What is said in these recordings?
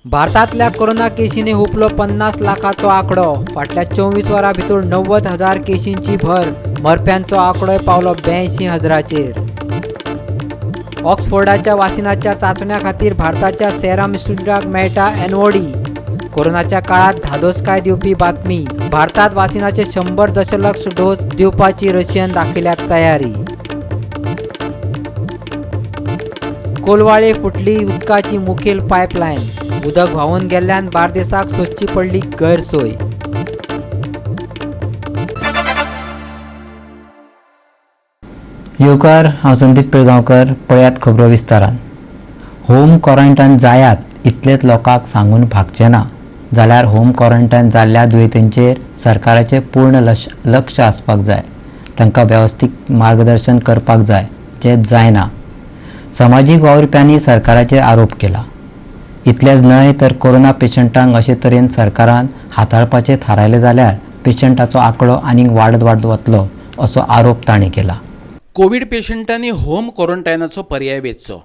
भारतातल्या कोरोना केशींनी हुपलो 50 लाखाचो आकडो। फाटल्या 24 वरां भितर 90,000 केशींची भर। मरप्यांचो आंकडोय पावलो 82,000चेर। ऑक्सफोर्डाच्या वासिनाच्या चाचण्या खातीर भारताच्या सेरम इन्स्टिट्यूटाक मेळटा NOD। कोरोनाच्या काळात धादोसकाय दिवपी बातमी। भारतात वासिनाचे 100 दशलक्ष डोस दिवपाची रशियन दाखयल्यात तयारी। कोलवाळे फुटली उदकाची मुखेल पायपलायन। उदक व्हांवून गेल्ल्यान बार्देसाक सोदची पडली गैरसोय। येवकार, हांव संदीप पिळगांवकर। पळयात खबरो विस्तारान। होम क्वॉरंटायन जायात इतलेच लोकांक सांगून भागचे ना, जाल्यार होम क्वॉरंटायन जाल्ल्या दुयेंतींचेर सरकाराचें पूर्ण लक्ष आसपाक जाय। तांकां वेवस्थीत मार्गदर्शन करपाक जाय, जें जायना। समाजीक वावुरप्यांनी सरकाराचेर आरोप केला। इतलेंच न्हय तर कोरोना पेशंटांक अशे तरेन सरकारान हाताळपाचें थारायलें जाल्यार पेशंटाचो आंकडो आनीक वाडत वतलो, असो आरोप तांणी केला। कोविड पेशंटांनी होम क्वॉरंटायनाचो पर्याय वेचचो,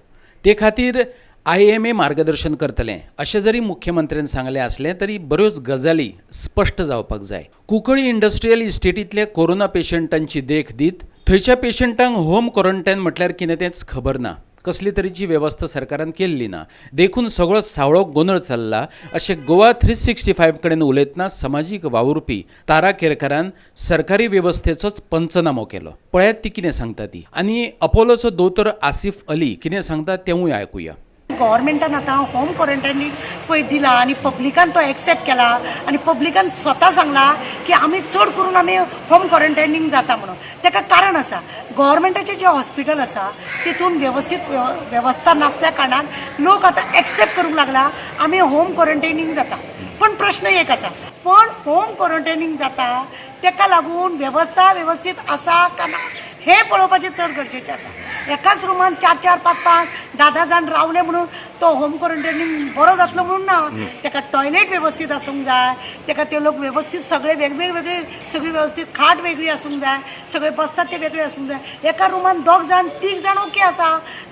ते खातीर IMA मार्गदर्शन करतले अशें जरी मुख्यमंत्र्यान सांगलें आसलें तरी बऱ्योच गजाली स्पश्ट जावपाक जाय। कुंकळी इंडस्ट्रियल इस्टेटींतल्या कोरोना पेशंटांची देख दीत थंयच्या पेशंटांक होम क्वॉरंटायन म्हटल्यार कितें तेंच खबर ना। कसली तरेची वेवस्था सरकारान केल्ली ना, देखून सगळो सावळो गोंधळ चल्ला अशें गोवा 365 कडेन उलयतना समाजीक वावुरपी तारा केरकारान सरकारी वेवस्थेचोच पंचनामो केलो। पळयात ती कितें सांगता ती। आनी अपोलोचो दोतोर आसिफ अली कितें सांगता तेवूय आयकुया। गव्हर्मेंटान आतां होम क्वॉरंटायनीक पळय दिला आनी पब्लिकान तो एक्सेप्ट केला आनी पब्लिकान स्वता सांगला की आमी चड करून आमी होम क्वॉरंटायनीक जाता म्हणून। ताका कारण आसा, गव्हर्मेंटाचे जे हॉस्पिटल आसा तितून वेवस्थीत वेवस्था नासल्या कारणान लोक आतां एक्सेप्ट करूंक लागला आमी होम क्वॉरंटायनीक जाता। पण प्रश्न एक आसा, पण होम क्वॉरंटायनीक जाता ताका लागून वेवस्था वेवस्थीत आसा काय ना हे पळोवपाचें चड गरजेचें आसा। एकाच रुमान 4-4, 5-5, 10-10 जाण रावले म्हणून तो होम क्वॉरंटायनीक बरो जातलो म्हणून ना। ताका टॉयलेट वेवस्थीत आसूंक जाय, ताका ते लोक वेवस्थीत सगळे वेगवेगळे सगळी वेवस्थीत खाट वेगळी आसूंक जाय, सगळे बसतात ते वेगळे आसूंक जाय। एका रुमान 2 जाण 3 जाण ओके आसा,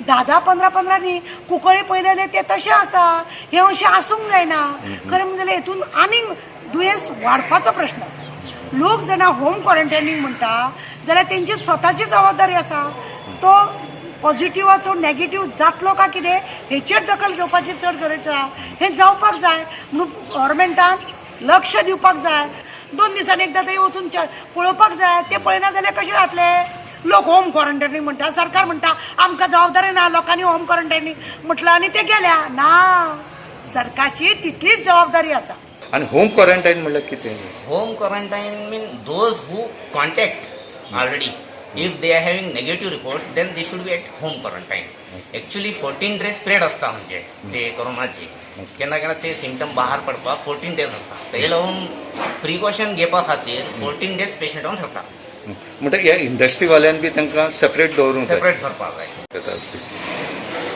10-10, 15-15 न्ही कुंकळे पयलेले ते तशें आसा। हे अशें आसूंक जायना। खरें म्हणजे हेतून आनीक दुयेंस वाडपाचो प्रश्न आसा। लोक जेन्ना होम क्वॉरंटायनीक म्हणटा जाल्यार तेंची स्वताची जबाबदारी आसा। तो पॉझिटिव्हाचो नॅगेटिव्ह जातलो का कितें हेचेर दखल घेवपाची चड गरज आसा। हें जावपाक जाय म्हणून गव्हर्मेंटान लक्ष दिवपाक जाय। 2 दिसान एकदां तरी वचून पळोवपाक जाय। ते पळयना जाल्यार कशें जातलें? लोक होम क्वॉरंटायनीक म्हणटा, सरकार म्हणटा आमकां जबाबदारी ना, लोकांनी होम क्वॉरंटायनीक म्हटलं आनी ते गेल्या ना। सरकारची तितलीच जबाबदारी आसा। आणि होम क्वारंटाईन म्हटलं किती? Home quarantine mean those who contact already. If they are having negative report, then they should be at home quarantine. Actually 14 days spread असता म्हणजे ते कोरोनाचे केन्ना केन्ना ते सिम्पटम बाहेर पडपाक 14 days असता। ते लागून प्रिकॉशन घेवपा खातीर 14 days पेशंट ऑन रावता। म्हणजे ह्या इंडस्ट्रीवाल्यान बी तांकां सेपरेट दवरूंक जाय। सेपरेट धरपाक जाय।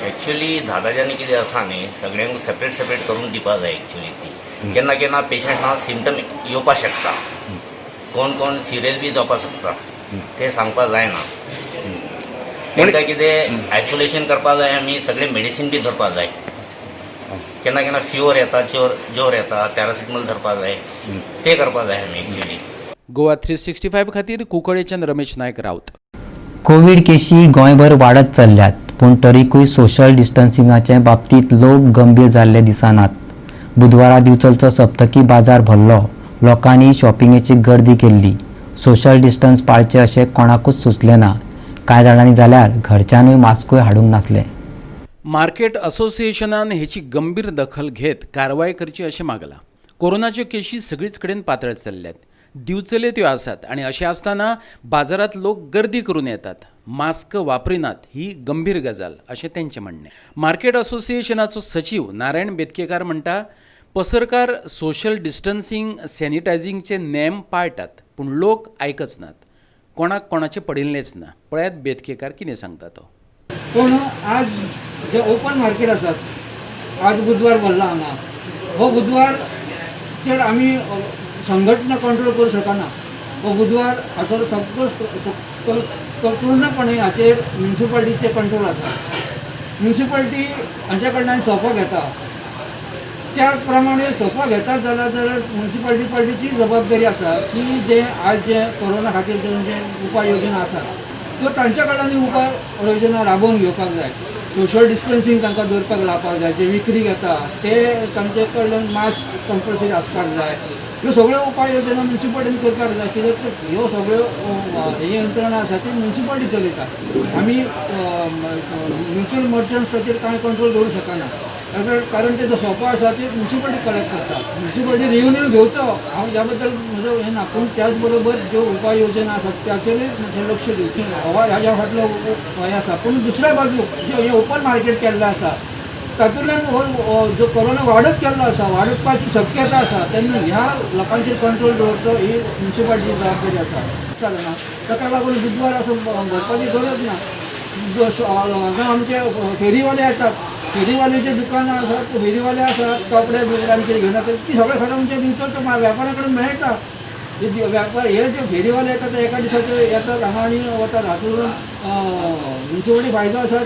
एक्चुअली दादाजांनी कितें आसा न्ही, सगळ्यांक सेपरेट करून दिवपाक जाय। एक्चुअली ती केन्ना केन्ना पेशंटां सिम्पटम येवपाक शकता, कोण सिरियस बी जावपाक शकता, ते सांगपाक जायना। तांकां कितें आयसोलेशन करपाक जाय, आमी सगळे मेडिसीन बी धरपाक जाय। केन्ना केन्ना फिवर येता, जोर येता, पॅरासिटामॉल धरपाक जाय, ते करपाक जाय आमी एक्चुअली। गोवा 365 खातीर कुंकळेच्यान रमेश नायक रावत। कोविड केशी गोंयभर वाडत चल्ल्यात, पूण तरीकूय सोशल डिस्टन्सिंगाचे बाबतींत लोक गंभीर जाल्ले दिसनात। बुधवारा दिवचलचो सप्तकी बाजार भरलो, लोकांनी शॉपिंगेची गर्दी केल्ली। सोशल डिस्टन्स पाळचे अशें कोणाकूच सुचलें ना। कांय जाणांनी जाल्यार घरच्यांनूय मास्कूय हाडूंक नासले। मार्केट असोसिएशनान हेची गंभीर दखल घेत कारवाय करची अशें मागलां। कोरोनाच्यो केशी सगळीच कडेन पातळ चल्ल्यात, दिवचले त्यो आसात आनी अशें आसतना बाजारात लोक गर्दी करून येतात, मास्क वापरिनात ही गंभीर गजाल अशें तेंचें म्हणणें। मार्केट असोसिएशनाचो सचिव नारायण बेतकेकार म्हणटा, पसरकार सोशल डिस्टन्सिंग सॅनिटायझिंगचे नेम पाळटात, पूण लोक आयकच नात, कोणाचे पडिल्लेच ना। पळयात बेतकेकार कितें सांगता तो। पूण आज जे ओपन मार्केट आसात, आज बुधवार भरला हांगा, हो बुधवार तर आमी संघटना कंट्रोल करूं शकना। हो बुधवार हाचो सगळो पूर्णपणे हाचेर म्युनिसिपालिटीचे कंट्रोल आसा। म्युनिसिपालिटी हांचे कडल्यान सोंपो घेता। त्या प्रमाणे सोफा घेतात जाल्यार म्युन्सिपाल्टीची जबाबदारी आसा की जे आज जे कोरोना खातीर जे उपाय योजना आसा त्यो तांच्या कडल्यान उपाय योजना राबोवन घेवपाक जाय. सोशल डिस्टन्सींग तांकां दवरपाक लावपाक जाय. जे विक्री घेता ते तांचे कडल्यान मास्क कंपल्सरी आसपाक जाय. ह्यो सगळ्यो उपाय योजना म्युन्सिपाल्टीन करपाक जाय. कित्याक ह्यो सगळ्यो हे यंत्रणा आसा ती म्युन्सिपाल्टी चलयता. आमी म्युच्युअल मर्चंट्स ताचेर कांय कंट्रोल दवरूंक शकना. कारण ते जो सोफा आसा ते म्युन्सिपाल्टी कलेक्ट करता. म्युन्सिपाल्टी रेव्हन्यू घेवचो हांव ह्या बद्दल म्हजो हें ना. पूण त्याच बरोबर ज्यो उपाय योजना आसात त्याचेरूय म्हणजे लक्ष दिवचें ह्या फाटलो हें आसा. पूण दुसऱ्या बाजूक जे हे ओपन मार्केट केल्लें आसा तातूंतल्यान हो जो कोरोना वाडत गेल्लो आसा वाडपाची शक्यता आसा तेन्ना ह्या लोकांचेर कंट्रोल दवरचो ही म्युन्सिपाल्टीची जबाबदारी आसा. चलना ताका लागून बुधवार असो भरपाची गरज ना. हांगा आमचे फेरीवाले येतात. फेरीवाल्याचे दुकानां आसात फेरीवाले आसात कपडे बिपड्यांचे घेवन येतात ती सगळे खरें म्हणजे दिवचो वेपाऱ्या कडेन मेळटा. व्यापार हे जे फेरीवाले येतात ते एका दिसाचे येतात हांगा आनी वतात हातूंत म्युन्सिपाल्टी फायदो आसा.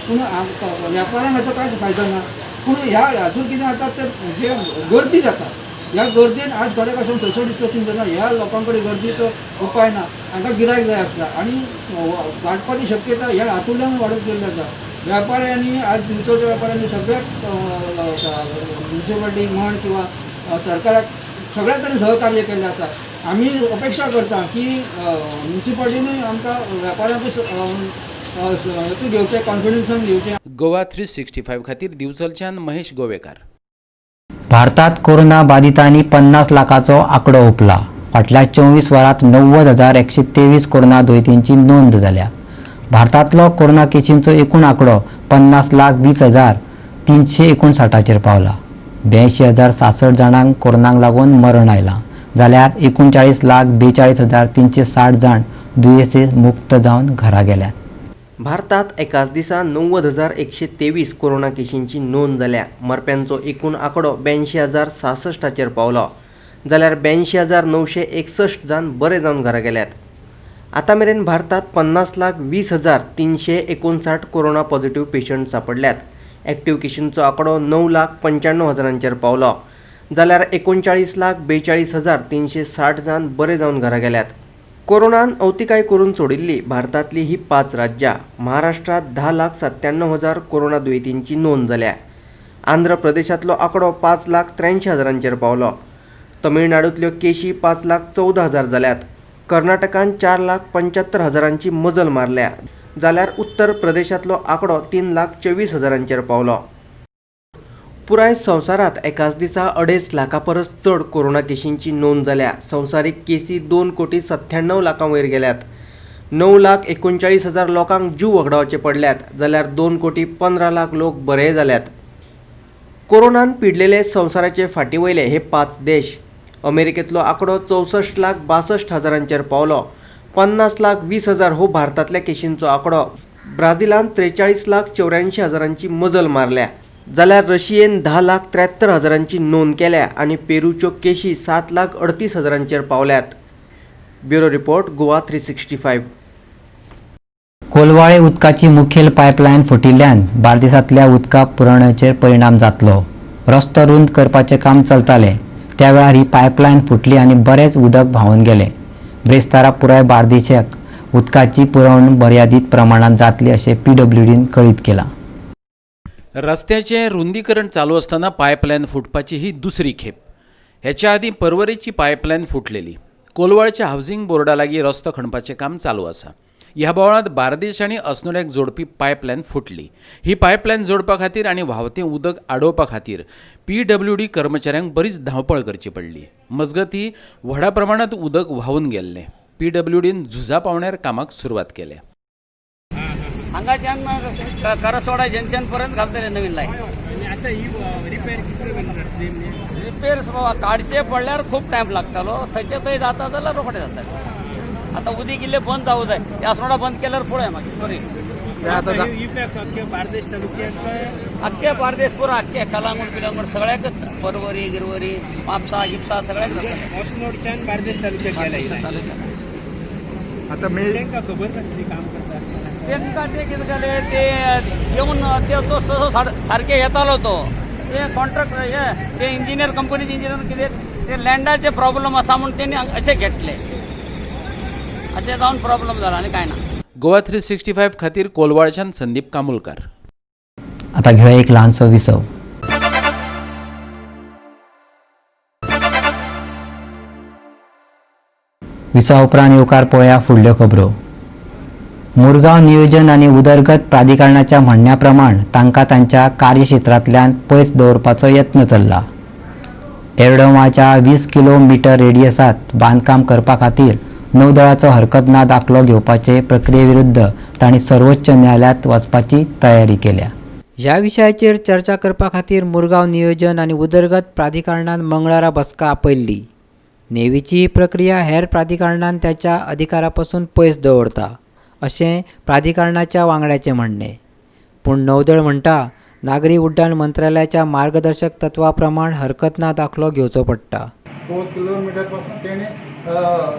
पूण वेपाऱ्यांक हाचो कांयच फायदो ना. पूण ह्या हातूंत कितें जाता तर जे गर्दी जाता ह्या गर्देन आज खरें कशें सोशल डिस्टन्सींग जाता ह्या लोकां कडेन गर्दीचो उपाय ना. हांकां गिरायक जाय आसता आनी वाडपाची शक्यता ह्या हातूंतल्यान वाडत गेल्ली आसा. व्यापाऱ्यांनी आज दिवचोच्या व्यापाऱ्यांनी सगळ्याक म्युन्सिपाल्टी म्हण किंवा सरकाराक सगळ्या तरेन सहकार्य केल्लें आसा. आमी अपेक्षा करता की म्युन्सिपाल्टीनूय आमकां वेपाऱ्यांकूय हेतू घेवचें कॉन्फिडन्सान घेवचें. गोवा 365 खातीर दिवचलच्यान महेश गोवेकार. भारतात कोरोना बाधितांनी 50 लाखाचो आंकडो हुंपला. फाटल्या 24 वरांत 90,123 कोरोना दुयेंतींची नोंद जाल्या. भारतांतलो कोरोना केसींचो एकूण आंकडो 50,20,359 पावला. 82,067 जाणांक कोरोनाक लागून मरण आयलां जाल्यार 39,42,360 जाण दुयेंसे मुक्त जावन घरा गेल्यात. भारतात एकाच दिसा 90,123 कोरोना केशींची नोंद जाल्या. मरप्यांचो एकूण आंकडो 82,066 पावलो जाल्यार 82,961 जाण बरे जावन घरा गेल्यात. आतां मेरेन भारतात 50,20,359 कोरोना पॉझिटिव्ह पेशंट सापडल्यात. एक्टिव्ह केशींचो आंकडो 9,95,000 पावलो जाल्यार 39,42,360 जाण बरे जावन घरा गेल्यात. कोरोनान अवतिकाय करून सोडिल्ली भारतांतली ही 5 राज्यां. महाराष्ट्रात 10,97,000 कोरोना दुयेंतींची नोंद जाल्या. आंध्र प्रदेशांतलो आंकडो 5,83,000 पावलो. तमिळनाडूंतल्यो केशी 5,14,000 जाल्यात. कर्नाटकान 4,75,000 मजल मारल्या जाल्यार उत्तर प्रदेशांतलो आंकडो 3,24,000 पावलो. पुराय संवसारात एकाच दिसा 2.5 लाखा परस चड कोरोना केशींची नोंद जाल्या. संवसारीक केसी 2,97,00,000 लाखां वयर गेल्यात. 9,39,000 लोकांक जीव वगडावचे पडल्यात जाल्यार 2,15,00,000 लोक बरे जाल्यात. कोरोनान पिडलेले संवसाराचे फाटीवयले हे 5 देश. अमेरिकेतलो आंकडो 64,62,000 पावलो. 50,20,000 हो भारतांतल्या केशींचो आंकडो. ब्राझीलान 43,84,000 मजल मारल्या जाल्यार रशियेन 10,73,000 नोंद केल्या आनी पेरूच्यो केशी 7,38,000 पावल्यात. Bureau report Goa 365. कोलवाळे उदकाची मुखेल पायपलायन फुटिल्ल्यान बार्देसांतल्या उदका पुरवण्याचेर परिणाम जातलो. रस्तो रुंद करपाचें काम चलतालें त्या वेळार ही पायपलायन फुटली आनी बरेंच उदक व्हांवून गेलें. ब्रेस्तारा पुराय बार्देशाक उदकाची पुरवण मर्यादीत प्रमाणात जातली अशें PWDन कळीत केलां. रस्त्याचें रुंदीकरण चालू असताना पायपलायन फुटपाची ही दुसरी खेप. हेच्या आदी पर्वरेची पायपलायन फुटलेली. कोलवाळच्या हावसिंग बोर्डा लागीं रस्तो खणपाचें काम चालू आसा. ह्या बोळांत बार्देश आनी अस्नोड्याक जोडपी पायपलायन फुटली. ही पायपलायन जोडपा खातीर आनी व्हांवतें उदक आडोवपा खातीर PWD कर्मचाऱ्यांक बरीच धांवपळ करची पडली. मजगतीं व्हडा प्रमाणांत उदक व्हांवून गेल्लें. PWDन झुजा पावण्यार कामाक सुरवात केल्या. हांगाच्यान करसवाडा जंक्शन पर्यंत घालतले नवीन लाईन. रिपेअर काडचे पडल्यार खूप टायम लागतालो. थंयचे थंय जाता जाल्यार रोखडे जाता. आता उदी किल्ले बंद जावं जाय. यासवाडा बंद केल्यार पळय मागीर सॉरी अख्खे बार्देश पुरो अख्खे कलांगूट बिलांगूट सगळ्याकच परवरी गिरवरी म्हापसा हिपसा सगळ्याक अस्नोडच्यान बार्देश तालुक्यात गेल्या. आता मी तांकां खबर नासली काम करता आसतना तांकां ते कितें जालें ते येवन ते तो सारके येतालो तो ते कॉन्ट्रॅक्ट ते इंजिनियर कंपनीचे इंजिनियर कितें ते लँडाचे प्रॉब्लेम आसा म्हणून तेणी अशें घेतले, अशें जावन प्रॉब्लेम जाला आनी कांय ना. गोवा 365 खातीर कोलवाळच्यान संदीप कामुलकार. आता घेऊया एक ल्हानसो विसव. विसवा उपरांत येवकार पळोवया फुडल्यो खबरो. मुरगांव नियोजन आनी उदरगत प्राधिकरणाच्या म्हणण्या प्रमाण तांकां तांच्या कार्यक्षेत्रांतल्यान पयस दवरपाचो यत्न चल्ला. एरडोमाच्या 20 किलोमीटर रेडियसात बांदकाम करपा खातीर नौदळाचो हरकतना दाखलो घेवपाचे प्रक्रिये विरुद्ध तांणी सर्वोच्च न्यायालयात वचपाची तयारी केल्या. ह्या विशयाचेर चर्चा करपा खातीर मुरगांव नियोजन आनी उदरगत प्राधिकरणान मंगळारा बसका आपयल्ली. नेवीची प्रक्रिया हेर प्राधिकरणान त्याच्या अधिकारा पासून पयस दवरता अशें प्राधिकरणाच्या वांगड्याचें म्हणणें. पूण नौदळ म्हणटा नागरी उड्डाण मंत्रालयाच्या मार्गदर्शक तत्वा प्रमाण हरकतना दाखलो घेवचो पडटा. 4 किलोमीटर पासून तेणी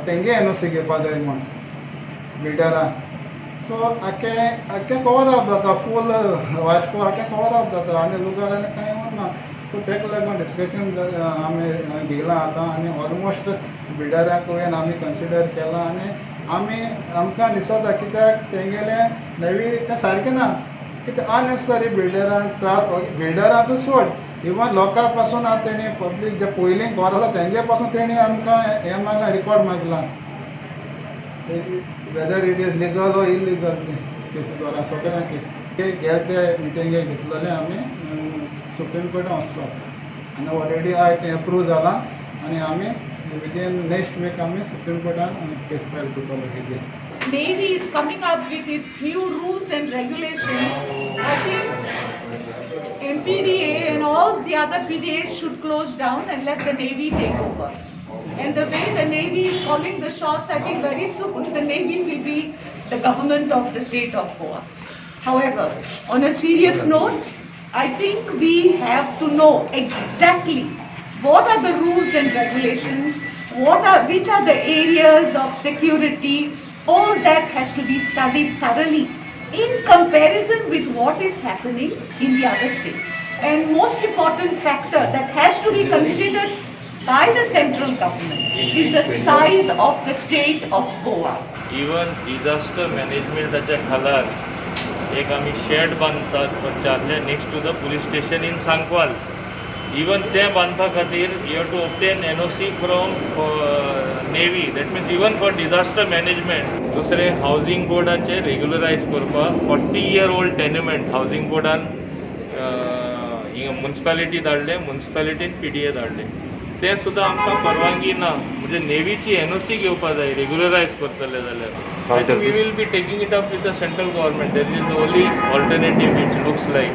तेंगे एनओसी घेवपाक जाय म्हण बिल्डरान. सो आख्खें कवर अप जाता, फूल वास्को आख्खें कवर अप जाता आनी लुगार आनी कांय उरना. सो तेका लागून डिस्कशन आमी दिलां आतां आनी ऑलमोस्ट बिल्डराकूय आमी कन्सिडर केलां आनी आमकां दिसता कित्याक तेंगेले नवी तें सारकें ना. कितें अननेसेसरी बिल्डरान बिल्डरांकूच सोड इवन लोकां पासून आतां तेणी पब्लीक जे पयलीं घर आसा तेंगे पासून तेणी आमकां हें मागला, रिकॉर्ड मागला, वेदर इट इज लिगल ओ इलिगल घरां सगळ्यांक ते मिटिंगे घेतलेले आमी सुप्रीम कोर्टान वचपाक आनी ऑलरेडी तें अप्रूव जालां आनी आमी विदीन नेक्स्ट वीक आमी सुप्रीम कोर्टान केस फायल करतलो. Navy is coming up with its new rules and regulations. I think MPDA and all the other PDAs should close down and let the Navy take over. And the way the Navy is calling the shots, I think very soon the Navy will be the government of the state of Goa. However, on a serious note, I think we have to know exactly what are the rules and regulations, which are the areas of security. All that has to be studied thoroughly in comparison with what is happening in the other states. And most important factor that has to be considered by the central government is the size of the state of Goa. Even disaster managementच्या खालार एक आमी शेड बांदतात पंचायतले next to the police station in Sancoale. Even ते बांदपा खातीर you have to obtain NOC from navy. That means even for disaster management. दुसरे हावजींग बोर्डाचे रेग्युलरायज करपाक 40 year old टेन्युमेंट हावजींग बोर्डान म्युन्सिपालिटी धाडले, म्युन्सिपालिटीन PDA धाडले. ते सुद्दां आमकां परवानगी ना. म्हणजे नेवीची एनओसी घेवपा जाय रेग्युलरायज करतले जाल्यार. I think we will be taking it up with the central government. That is the only alternative which looks like.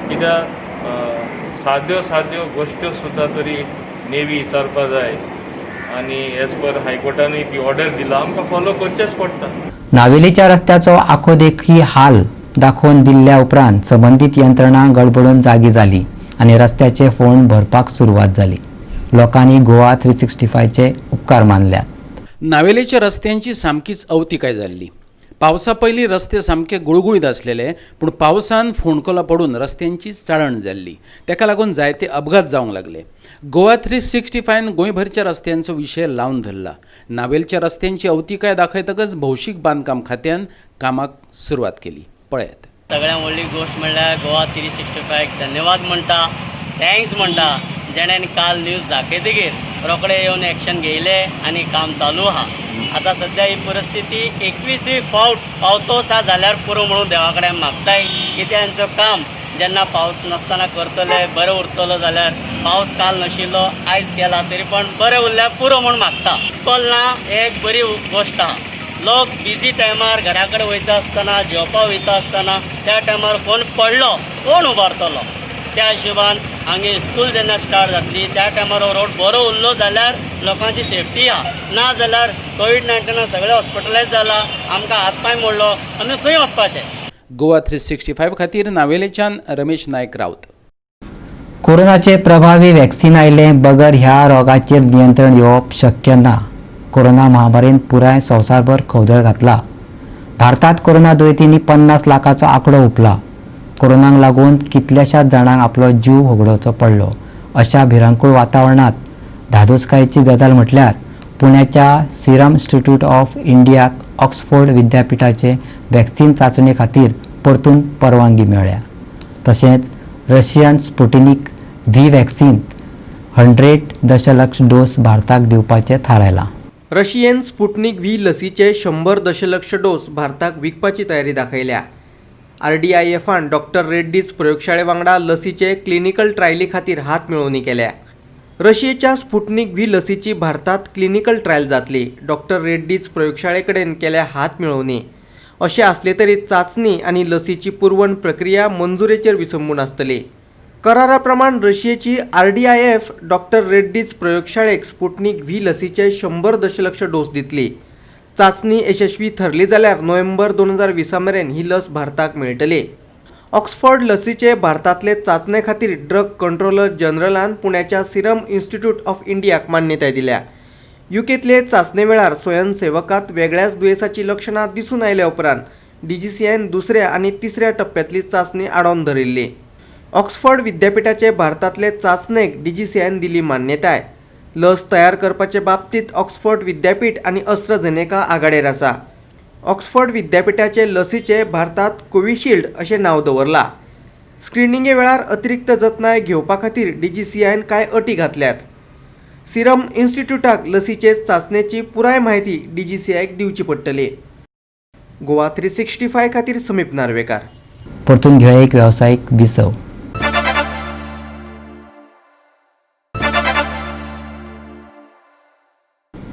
कित्याक साद्यो गोश्ट्यो सुद्दां तरी नेवी चलपा जाय आनी एज पर हायकोर्टानूय ती ऑर्डर दिला आमकां फॉलो करचेच पडटा. नावेलीच्या रस्त्याचो आखोदेखी हाल दाखोवन दिल्ल्या उपरांत संबंदीत यंत्रणा गडबडून जागी जाली आनी रस्त्याचे फोंड भरपाक सुरवात जाली. लोकांनी गोवा 365चे उपकार मानल्यात. नावेलीच्या रस्त्यांची सामकीच अवतिकाय जाल्ली. पावसा पयलीं रस्ते सामके गुळगुळीत आसलेले, पूण पावसान फोंडकोला पडून रस्त्यांची चाळण जाल्ली. तेका लागून जायते अपघात जावंक लागले. गोवा 365 गोंयभरच्या रस्त्यांचो विशय लावन धरला. नावेलच्या रस्त्यांची अवतिकाय दाखयतकच भौशीक बांदकाम खात्यान कामाक सुरवात केली. पळयात. सगळ्यांत व्हडली गोश्ट म्हणल्यार गोवा 365 धन्यवाद म्हणटा, थँक्स म्हणटा. जेणेन काल न्यूज दाखयतकीर रोखडे येवन एक्शन घेयले आनी काम चालू आहा. आतां सध्या ही परिस्थिती 21वी फावट पावतोसा जाल्यार पुरो म्हणून देवा कडेन मागताय. कित्याक हेंचो काम जेन्ना पावस नासतना करतले बरें उरतलो जाल्यार पावस काल नाशिल्लो आयज केला तरी पण बरें उरल्यार पुरो म्हणून मागता. इस्कॉलना एक बरी गोश्ट आहा. लोक बिजी टायमार घरा कडेन वयता आसतना जेवपाक वयता आसतना त्या टायमार कोण पडलो कोण उबारतलो. त्या हिशोबान हांगे स्कूल जेन्ना स्टार्ट जातली त्या टायमार रोड बरो उरलो जाल्यार लोकांची सेफ्टी आहा. ना जाल्यार कोविड-19 सगळे हॉस्पिटलायज जाला, आमकां हात पांय मोडलो, आमी खंय वचपाचें. गोवा 365 खातीर नावेलेच्यान रमेश नायक रावत. कोरोनाचे प्रभावी वॅक्सिन आयले बगर ह्या रोगाचेर नियंत्रण येवप शक्य ना. कोरोना महामारीन पुराय संवसारभर खवदळ घातला. भारतात कोरोना दुयेंतींनी 50 लाखाचो आंकडो हुंपला. कोरोनाक लागून कितल्याशाच जाणांक आपलो जीव होगडोवचो पडलो. अशा भिरांकूळ वातावरणात धादोसकायेची गजाल म्हटल्यार पुण्याच्या सिरम इन्स्टिट्यूट ऑफ इंडियाक ऑक्सफोर्ड विद्यापीठाचे वॅक्सिन चाचणे खातीर परतून परवानगी मेळ्ळ्या. तशेंच रशियन स्पुटनिक व्ही वॅक्सिन 100 दशलक्ष डोस भारताक दिवपाचें थारायलां. रशियन स्पुटनिक व्ही लसीचे 100 दशलक्ष डोस भारताक विकपाची तयारी दाखयल्या. RDIFन डॉक्टर रेड्डीज प्रयोगशाळे वांगडा लसीचे क्लिनिकल ट्रायली खातीर हात मिळवणी केल्या. रशियेच्या स्पुटनिक व्ही लसीची भारतात क्लिनिकल ट्रायल जातली. डॉक्टर रेड्डीज प्रयोगशाळे कडेन केल्या हात मिळवणी. अशें आसले तरी चाचणी आनी लसीची पुरवण प्रक्रिया मंजुरेचेर विसंबून आसतली. करारा प्रमाण रशियेची RDIF डॉक्टर रेड्डीज प्रयोगशाळेक स्पुटनिक व्ही लसीचे 100 दशलक्ष डोस दितली. चाचणी यशस्वी ठरली जाल्यार नोव्हेंबर 2020 मेरेन ही लस भारताक मेळटली. ऑक्सफोर्ड लसीचे भारतांतले चाचणे खातीर ड्रग कंट्रोलर जनरलान पुण्याच्या सिरम इन्स्टिट्यूट ऑफ इंडियाक मान्यताय दिल्या. युकेतले चाचणे वेळार स्वयंसेवकांत वेगळ्याच दुयेंसाची लक्षणां दिसून आयल्या उपरांत DGCAन दुसऱ्या आनी तिसऱ्या टप्प्यांतली चाचणी आडोवन धरिल्ली. ऑक्सफोर्ड विद्यापीठाचे भारतांतले चाचणेक DGCAन दिली मान्यताय. लस तयार करपाचे बाबतींत ऑक्सफोर्ड विद्यापीठ आनी AstraZeneca आघाडेर आसा. ऑक्सफोर्ड विद्यापीठाचे लसीचे भारतात कोविशिल्ड अशें नांव दवरलां. स्क्रिनिंगे वेळार अतिरिक्त जतनाय घेवपा खातीर DGCAन कांय अटी घातल्यात. सिरम इन्स्टिट्यूटाक लसीचे चाचणेची पुराय म्हायती DGCAक दिवची पडटली. गोवा 365 खातीर समीप नार्वेकार. परतून घेवया एक वेवसायीक विसव.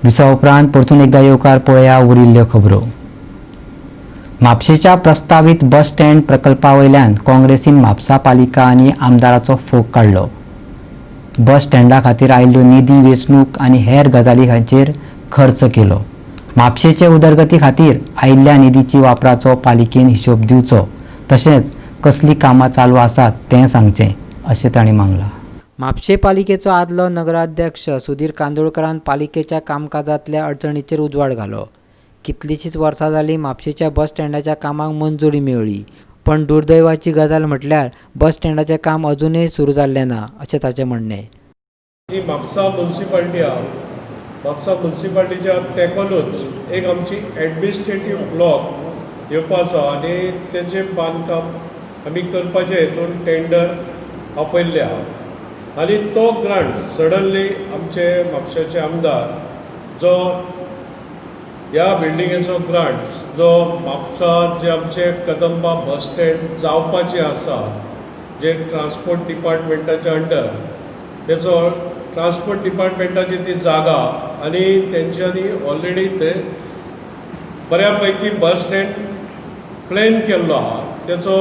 विसव उपरांत परतून एकदा येवकार पळया उरिल्ल्यो खबरो. म्हापशेच्या प्रस्तावित बस स्टँड प्रकल्पा वयल्यान काँग्रेसीन म्हापसा पालिका आनी आमदाराचो फोग काडलो. बस स्टँडा खातीर आयिल्ल्यो निधी वेंचणूक आनी हेर गजालींचेर खर्च केलो. म्हापशेचे उदरगती खातीर आयिल्ल्या निधीची वापराचो पालिकेन हिशोब दिवचो. तशेंच कसलीं कामां चालू आसात तें सांगचें अशें तांणी मागलां. म्हापशे पालिकेचो आदलो नगराध्यक्ष सुधीर कांदोळकरान पालिकेच्या कामकाजांतल्या अडचणींचेर उजवाड घालो. कितलींशींच वर्सां जालीं म्हापशेच्या बस स्टँडाच्या कामाक मंजुरी मेळ्ळी, पण दुर्दैवाची गजाल म्हटल्यार बस स्टँडाचें काम अजूनय सुरू जाल्लें ना अशें ताचें म्हणणें. जी म्हापसा म्युन्सिपाल्टी आहा, म्हापसा म्युन्सिपाल्टीच्या तेकोनूच एक आमची एडमिनिस्ट्रेटीव ब्लॉक येवपाचो आनी तेचें बांदकाम आमी करपाचें हेतून टेंडर आपयल्लें आहा. आनी तो ग्रांट सडनली आमचे म्हापशेचे आमदार जो ह्या बिल्डिंगेचो ग्रांट जो म्हापसा जे आमचे कदंबा बस स्टँड जावपाचें आसा जे ट्रान्सपोर्ट डिपार्टमेंटाच्या अंडर तेचो ट्रान्सपोर्ट डिपार्टमेंटाची ती जागा आनी तेंच्यांनी ऑलरेडी ते बऱ्या पैकी बस स्टँड प्लॅन केल्लो आहा. तेचो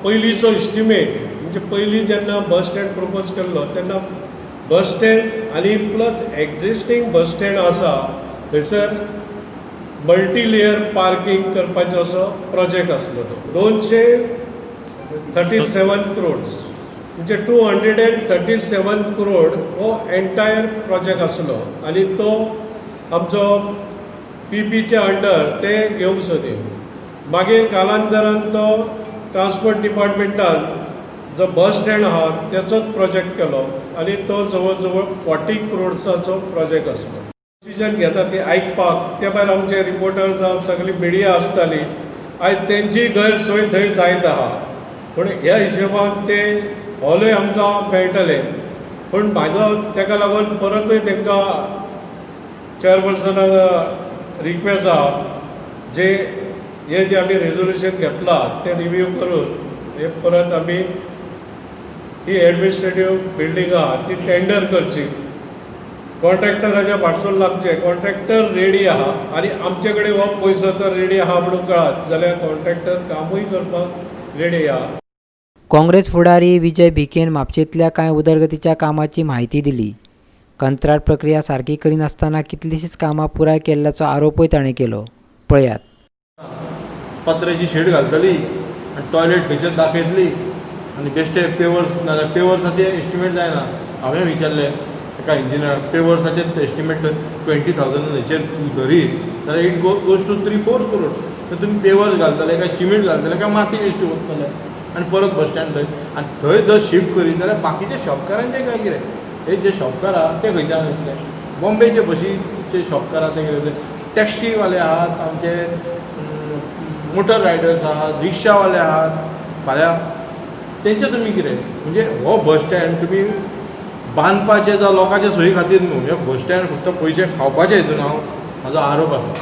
पयलींचो इस्टिमेट म्हणजे पयलीं जेन्ना बस स्टँड प्रपोज केल्लो तेन्ना बस स्टँड आनी प्लस एक्झिस्टींग बस स्टँड आसा थंयसर मल्टी लेयर पार्किंग करपाचो असो प्रोजेक्ट आसलो. तो 237 करोड्स म्हणजे 237 करोड हो एंटायर प्रोजेक्ट आसलो आनी तो आमचो PPच्या अंडर ते घेवंक सोदी. मागीर कालांतरान तो ट्रान्सपोर्ट डिपार्टमेंटान जो बस स्टँड आहा तेचोच प्रोजेक्ट केलो आनी तो जवळ जवळ 40 करोड्साचो प्रोजेक्ट आसलो. डिसिजन घेता ते आयकपाक त्या भायर आमचे रिपोर्टर्स सगळी मिडिया आसताली. आयज तेंची गैरसोय थंय जायत आहा पूण ह्या हिशोबान ते हॉलूय आमकां मेळटले. पूण म्हाजो तेका लागून परतूय तांकां चेअरपर्सनाक रिक्वेस्ट आहा जे हे जे आमी रेजोल्युशन घेतला ते रिव्यू करून हे परत आमी ही एडमिनिस्ट्रेटीव बिल्डींग आहा ती टेंडर करची. कॉन्ट्रॅक्टराच्या फाटसून लागचे. कॉन्ट्रॅक्टर रेडी आहा आनी आमचे कडेन हो पयसो तर रेडी आहा म्हणून कळत जाल्यार कॉन्ट्रॅक्टर कामूय करपाक रेडी आहा. काँग्रेस फुडारी विजय भिकेन म्हापशेंतल्या कांय उदरगतीच्या कामाची म्हायती दिली. कंत्राट प्रक्रिया सारकी करिनासतना कितलींशींच कामां पुराय केल्ल्याचो आरोपूय ताणें केलो. पळयात. पत्र्याची शेड घालतली आनी टॉयलेट खंयचेच दाखयतली आनी बेश्टे पेवर्स नाजाल्यार पेवर्साचे एस्टिमेट जायना. हांवें विचारलें एका इंजिनियराक पेवर्साचे एस्टिमेट 20,000 हेचेर धरी जाल्यार इट गोज टू 3-4 करोड. तर तुमी पेवर्स घालतले काय सिमेंट घालतले काय माती बेश्टी वतले आनी परत बस स्टँड थंय आनी थंय जर शिफ्ट करीत जाल्यार बाकीच्या शॉपकारांचें काय कितें हे जे शॉपकार आहा ते खंयच्यान वयतले बॉम्बेचे बशीचे शॉपकार आहा ते कितें टॅक्सीवाले आहात आमचे मोटर रायडर्स आहात रिक्षावाले आहात फाल्यां तेंचें तुमी कितें म्हणजे हो बस स्टँड तुमी बांदपाचें जावं लोकांच्या सोयी खातीर न्हू हे बस स्टँड फक्त पयशे खावपाचे हितून म्हाजो आरोप आसा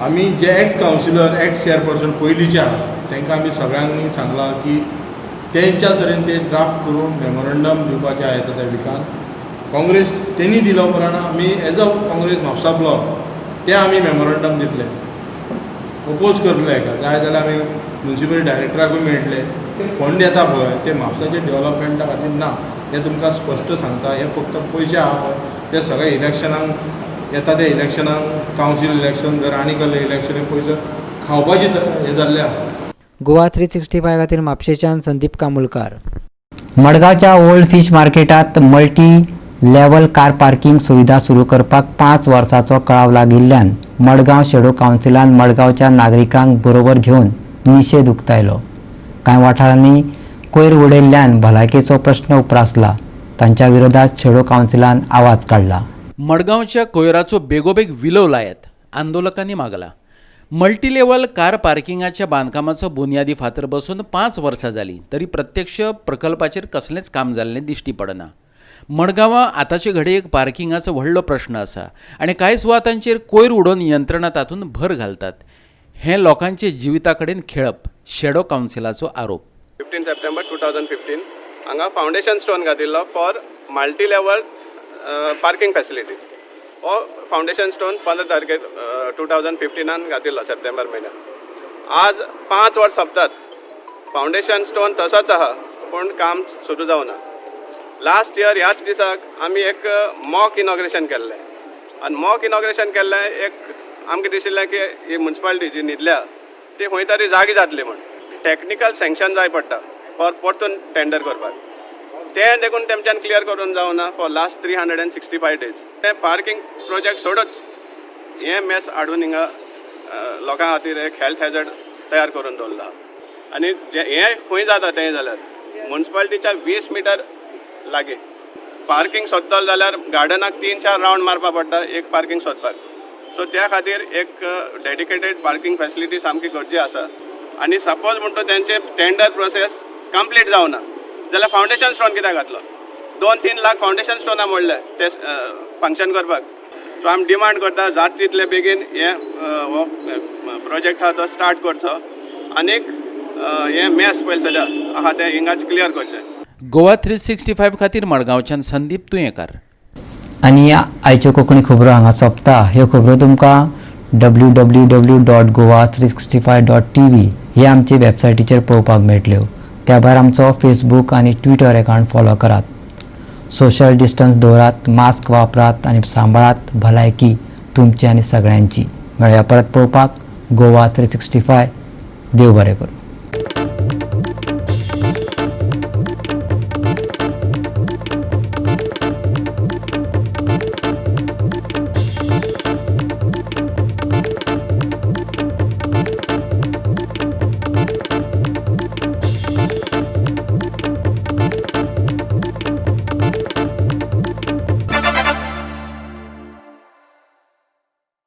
आमी जे एक्स कावन्सिलर एक्स चेअरपर्सन पयलींचे आहा तांकां आमी सगळ्यांनी सांगलां की तेंच्या तरेन ते ड्राफ्ट करून मेमोरंडम दिवपाचें आहा त्या विकान काँग्रेस तेणी दिलो उपरांत आमी as a Congress Mapusa block ते आमी मेमोरंडम दितले ओपोज करतले हेका जाय जाल्यार आमी म्युन्सिपल डायरेक्टराकूय मेळटले ते फंड येता पळय ते म्हापसाचे डेव्हलपमेंटा खातीर ना हे तुमकां स्पश्ट सांगता हे फक्त पयशे आहा पळय ते सगळे इलेक्शनाक येता ते इलेक्शनाक कावन्सील इलेक्शन जर आनी कसलें इलेक्शन पयशे खावपाची हे जाल्ले आहा गोवा 365 खातीर म्हापशेच्यान संदीप कामुलकार. मडगावच्या ओल्ड फिश मार्केटात मल्टी लेवल कार पार्किंग सुविधा सुरू करपाक 5 वर्सांचो कळाव लागिल्ल्यान मडगाव शेडो कावन्सिलान मडगावच्या नागरिकांक बरोबर घेवन निशेध उक्तायलो. कांय वाठारांनी कोयर उडयल्ल्यान भलायकेचो प्रश्न उप्रासला. तांच्या विरोधात शेडो कावन्सिलान आवाज काढला. मडगावच्या कोयराचो बेगोबेग विलो लायत आंदोलकांनी मागला. मल्टीलेवल कार पार्किंगाच्या बांदकामाचो बुनयादी फातर बसून 5 वर्सां जालीं तरी प्रत्यक्ष प्रकल्पाचेर कसलेंच काम जाल्लें दिश्टी पडना. मडगांवां आतांचे घडयेक पार्किंगाचो व्हडलो प्रश्न आसा आनी कांय सुवातांचेर कोयर उडोवन यंत्रणा तातूंत भर घालतात. हें लोकांचे जिविता कडेन खेळप शेडो कावन्सिलाचो आरोप. 15 सप्टेंबर 2015 हांगा फावंडेशन स्टोन घातिल्लो for multi level parking facility हो फावंडेशन स्टोन 15 तारखेर 2015 घातिल्लो सप्टेंबर म्हयन्यात. आज 5 वर्स सोंपतात फावंडेशन स्टोन तसोच आहा पूण काम सुरू जावना. लास्ट इयर ह्याच दिसाक आमी एक मॉक इनॉग्रेशन केल्लें आनी मॉक इनॉग्रेशन केल्लें एक आमकां दिशिल्लें की ही म्युन्सिपालिटी जी न्हिदल्या ती खंय तरी जागी जातली म्हण टॅक्निकल सँक्शन जाय पडटा फॉर परतून टेंडर करपाक. तें देखून तेमच्यान क्लियर करून जावना फॉर लास्ट 365 डेज. ते पार्किंग प्रोजेक्ट सोडूच हे मॅस हाडून हिंगा लोकां खातीर एक हेल्थ हॅजर्ड तयार करून दवरला. आनी हें खंय जाता तें जाल्यार म्युन्सिपालिटीच्या 20 मिटर लागीं पार्किंग सोदतलो जाल्यार गार्डनाक 3-4 रावंड मारपा पडटा एक पार्किंग सोदपाक. सो त्या खातीर एक डेडिकेटेड पार्किंग फॅसिलिटी सामकी गरजे आसा. आनी सपोज म्हणटा तेंचे टेंडर प्रोसेस कंप्लीट जावना जाल्यार फावंडेशन स्टोन कित्याक घातलो 2-3 लाख फावंडेशन स्टोनां मोडले ते फंक्शन करपाक. सो आमी डिमांड करता जाता तितले बेगीन हे हो प्रोजेक्ट आहा तो स्टार्ट करचो आनीक हे मॅस पळय सद्या आहा ते हिंगाच क्लियर करचें. गोवा 365 खातीर मडगांवच्यान संदीप तुयेंकार. आनी आयच्यो कोंकणी खबरो हांगा सोंपता. ह्यो खबरो तुमकां www.goa365.tv हे आमचे वेबसायटीचेर पळोवपाक मेळटल्यो. त्या भायर आमचो फेसबूक आनी ट्विटर अकावंट फॉलो करात. सोशल डिस्टन्स दवरात, मास्क वापरात आनी सांबाळात भलायकी तुमची आनी सगळ्यांची. मेळया परत पळोवपाक गोवा 365. देव बरें करूं.